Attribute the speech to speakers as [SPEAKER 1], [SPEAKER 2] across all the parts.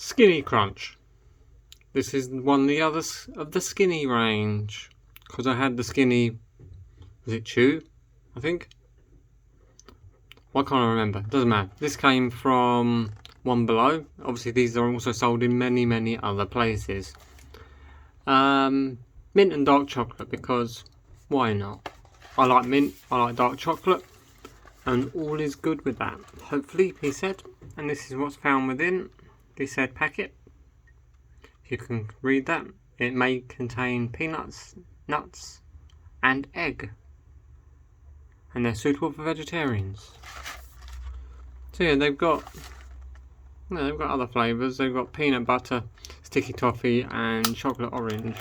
[SPEAKER 1] Skinny Crunch. This is one of the others of the Skinny range, because I had the Skinny, was it Chew, I think? Why can't I remember? Doesn't matter. This came from One Below. Obviously these are also sold in many other places. Mint and dark chocolate, because why not? I like mint, I like dark chocolate, and all is good with that. Hopefully, he said. And this is what's found within this said packet. You can read that. It may contain peanuts, nuts, and egg. And they're suitable for vegetarians. So yeah, they've got other flavours. They've got peanut butter, sticky toffee, and chocolate orange.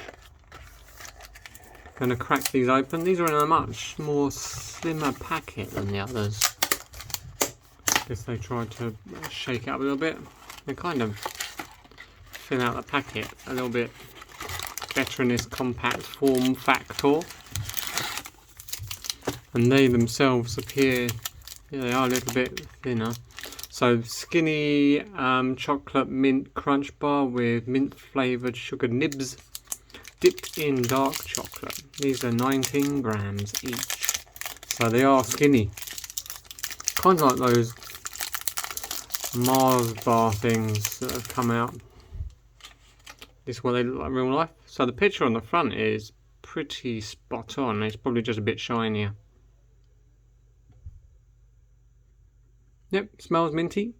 [SPEAKER 1] Gonna crack these open. These are in a much more slimmer packet than the others. Guess they tried to shake it up a little bit. They kind of fill out the packet a little bit better in this compact form factor. And they themselves appear, yeah, they are a little bit thinner. So Skinny chocolate mint crunch bar with mint flavoured sugar nibs dipped in dark chocolate. These are 19 grams each. So they are skinny. Kind of like those Mars bar things that have come out. This is what they look like in real life. So the picture on the front is pretty spot on. It's probably just a bit shinier. Yep, smells minty.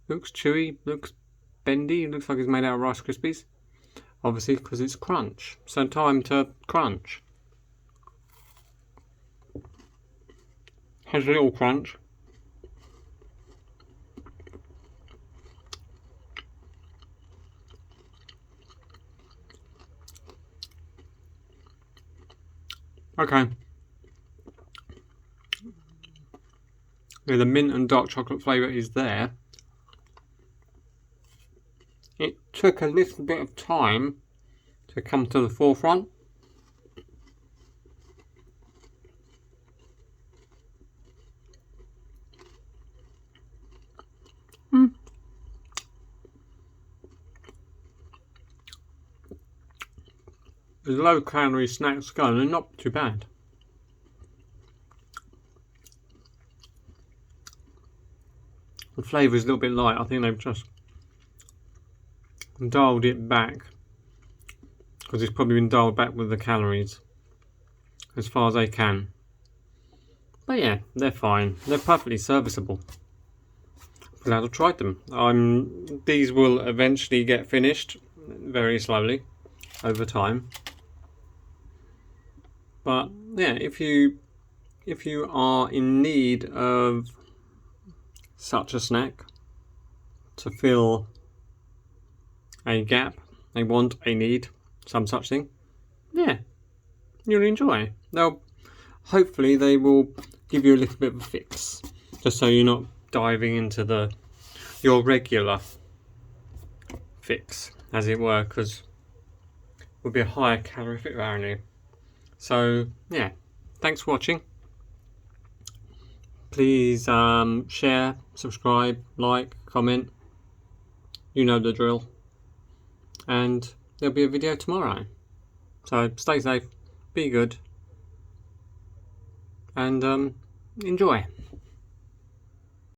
[SPEAKER 1] Looks chewy, looks bendy, looks like it's made out of Rice Krispies. Obviously, because it's crunch. So time to crunch. Has a little crunch. Okay. Yeah, the mint and dark chocolate flavour is there. It took a little bit of time to come to the forefront. The low calorie snacks go, they're not too bad. The flavour is a little bit light. I think they've just dialed it back, because it's probably been dialed back with the calories as far as they can. But yeah, they're fine. They're perfectly serviceable. Glad I've tried them. These will eventually get finished very slowly over time. But yeah, if you are in need of such a snack to fill a gap, a want, a need, some such thing, yeah, you'll enjoy. Hopefully they will give you a little bit of a fix, just so you're not diving into your regular fix, as it were, because it would be a higher calorific value. So yeah, thanks for watching. Please share, subscribe, like, comment. You know the drill. And there'll be a video tomorrow. So stay safe, be good, and enjoy.